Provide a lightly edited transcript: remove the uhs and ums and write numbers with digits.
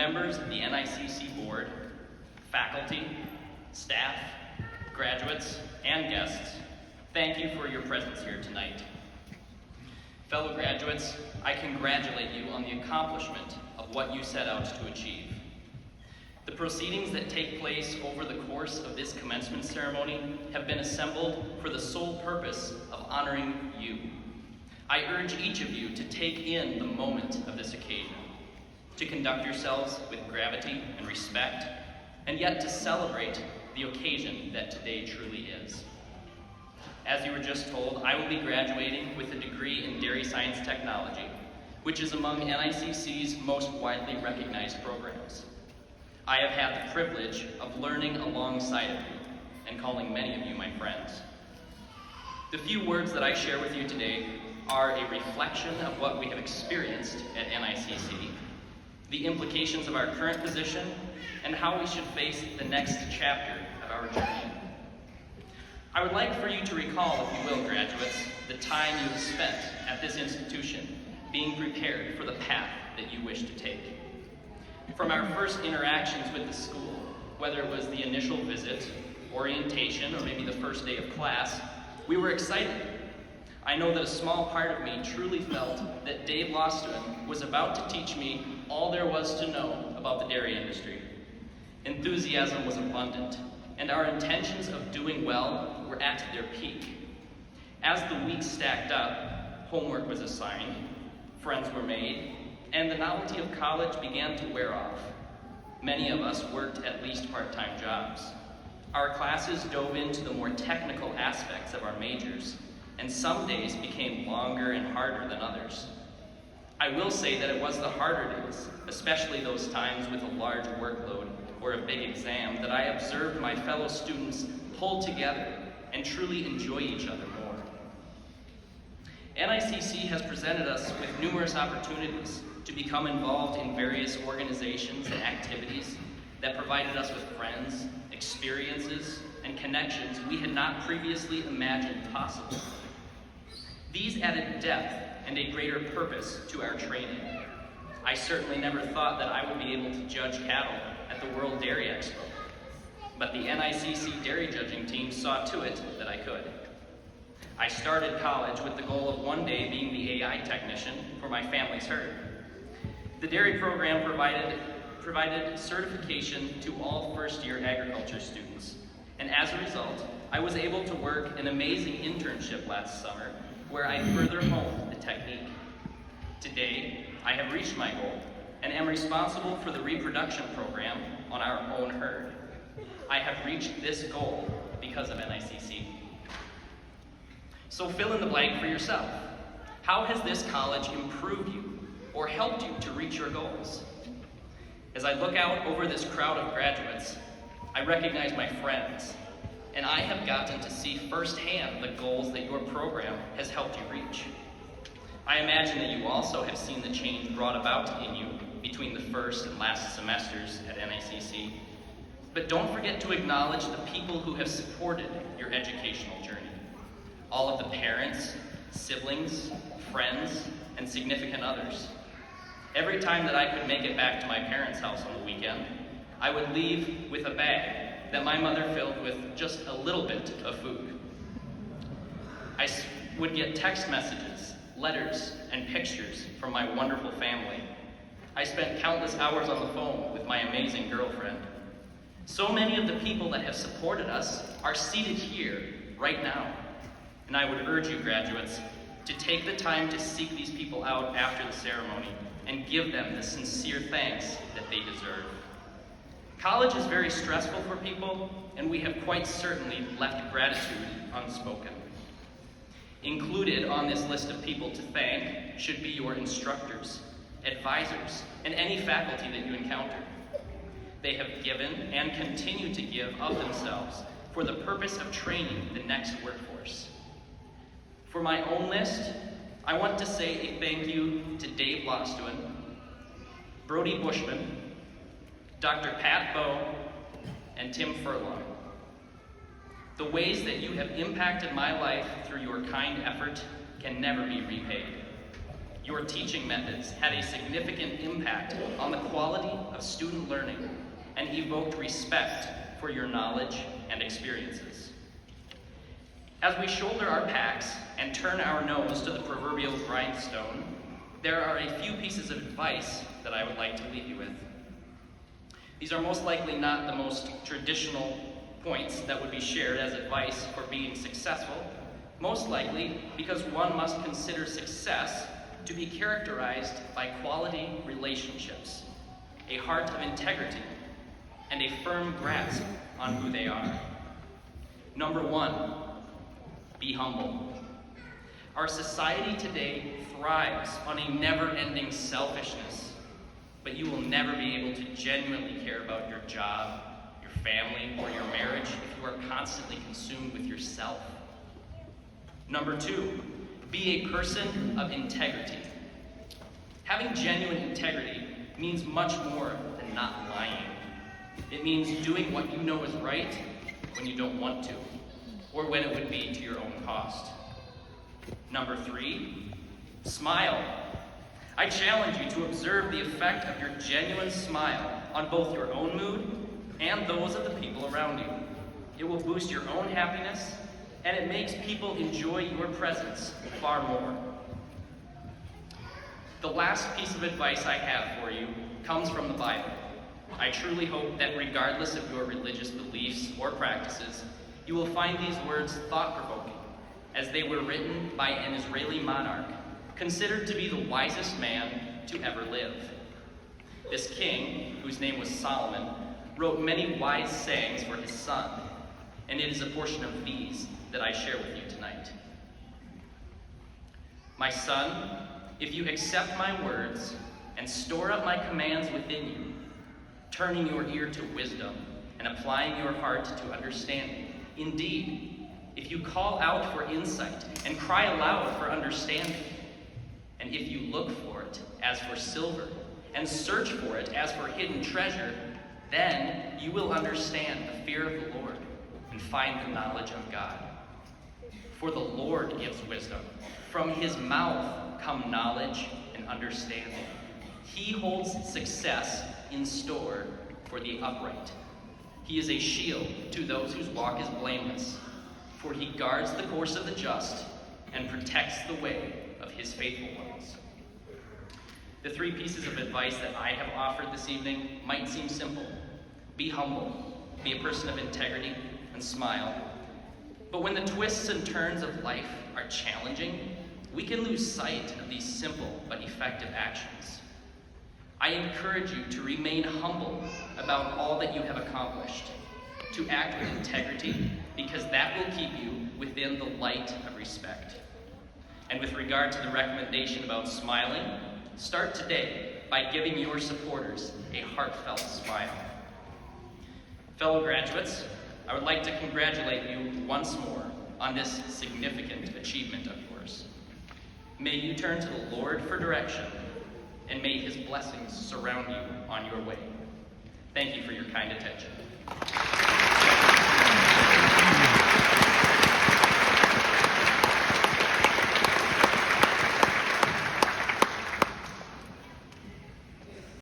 members of the NICC board, faculty, staff, graduates, and guests, thank you for your presence here tonight. Fellow graduates, I congratulate you on the accomplishment of what you set out to achieve. The proceedings that take place over the course of this commencement ceremony have been assembled for the sole purpose of honoring you. I urge each of you to take in the moment of this occasion, to conduct yourselves with gravity and respect, and yet to celebrate the occasion that today truly is. As you were just told, I will be graduating with a degree in Dairy Science Technology, which is among NICC's most widely recognized programs. I have had the privilege of learning alongside of you and calling many of you my friends. The few words that I share with you today are a reflection of what we have experienced at NICC, the implications of our current position, and how we should face the next chapter of our journey. I would like for you to recall, if you will, graduates, the time you have spent at this institution being prepared for the path that you wish to take. From our first interactions with the school, whether it was the initial visit, orientation, or maybe the first day of class, we were excited. I know that a small part of me truly felt that Dave Losterman was about to teach me all there was to know about the dairy industry. Enthusiasm was abundant, and our intentions of doing well were at their peak. As the weeks stacked up, homework was assigned, friends were made, and the novelty of college began to wear off. Many of us worked at least part-time jobs. Our classes dove into the more technical aspects of our majors, and some days became longer and harder than others. I will say that it was the harder days, especially those times with a large workload or a big exam, that I observed my fellow students pull together and truly enjoy each other more. NICC has presented us with numerous opportunities to become involved in various organizations and activities that provided us with friends, experiences, and connections we had not previously imagined possible. These added depth and a greater purpose to our training. I certainly never thought that I would be able to judge cattle at the World Dairy Expo, but the NICC dairy judging team saw to it that I could. I started college with the goal of one day being the AI technician for my family's herd. The dairy program provided certification to all first-year agriculture students, and as a result, I was able to work an amazing internship last summer where I further honed the technique. Today, I have reached my goal and am responsible for the reproduction program on our own herd. I have reached this goal because of NICC. So fill in the blank for yourself. How has this college improved you or helped you to reach your goals? As I look out over this crowd of graduates, I recognize my friends, and I have gotten to see firsthand the goals that your program has helped you reach. I imagine that you also have seen the change brought about in you between the first and last semesters at NICC. But don't forget to acknowledge the people who have supported your educational journey. All of the parents, siblings, friends, and significant others. Every time that I could make it back to my parents' house on the weekend, I would leave with a bag that my mother filled with just a little bit of food. I would get text messages, letters, and pictures from my wonderful family. I spent countless hours on the phone with my amazing girlfriend. So many of the people that have supported us are seated here right now. And I would urge you, graduates, to take the time to seek these people out after the ceremony and give them the sincere thanks that they deserve. College is very stressful for people, and we have quite certainly left gratitude unspoken. Included on this list of people to thank should be your instructors, advisors, and any faculty that you encounter. They have given and continue to give of themselves for the purpose of training the next workforce. For my own list, I want to say a thank you to Dave Losterman, Brody Bushman, Dr. Pat Bowe, and Tim Furlong. The ways that you have impacted my life through your kind effort can never be repaid. Your teaching methods had a significant impact on the quality of student learning and evoked respect for your knowledge and experiences. As we shoulder our packs and turn our nose to the proverbial grindstone, there are a few pieces of advice that I would like to leave you with. These are most likely not the most traditional points that would be shared as advice for being successful, most likely because one must consider success to be characterized by quality relationships, a heart of integrity, and a firm grasp on who they are. Number one, be humble. Our society today thrives on a never-ending selfishness, but you will never be able to genuinely care about your job, your family, or your marriage if you are constantly consumed with yourself. Number two, be a person of integrity. Having genuine integrity means much more than not lying. It means doing what you know is right when you don't want to, or when it would be to your own cost. Number three, smile. I challenge you to observe the effect of your genuine smile on both your own mood and those of the people around you. It will boost your own happiness, and it makes people enjoy your presence far more. The last piece of advice I have for you comes from the Bible. I truly hope that regardless of your religious beliefs or practices, you will find these words thought-provoking, as they were written by an Israeli monarch, considered to be the wisest man to ever live. This king, whose name was Solomon, wrote many wise sayings for his son, and it is a portion of these that I share with you tonight. My son, if you accept my words and store up my commands within you, turning your ear to wisdom and applying your heart to understanding, indeed, if you call out for insight and cry aloud for understanding, and if you look for it as for silver and search for it as for hidden treasure, then you will understand the fear of the Lord and find the knowledge of God. For the Lord gives wisdom. From his mouth come knowledge and understanding. He holds success in store for the upright. He is a shield to those whose walk is blameless, for he guards the course of the just and protects the way of his faithful ones. The three pieces of advice that I have offered this evening might seem simple. Be humble, be a person of integrity, and smile. But when the twists and turns of life are challenging, we can lose sight of these simple but effective actions. I encourage you to remain humble about all that you have accomplished, to act with integrity, because that will keep you within the light of respect. And with regard to the recommendation about smiling, start today by giving your supporters a heartfelt smile. Fellow graduates, I would like to congratulate you once more on this significant achievement of yours. May you turn to the Lord for direction, and may his blessings surround you on your way. Thank you for your kind attention.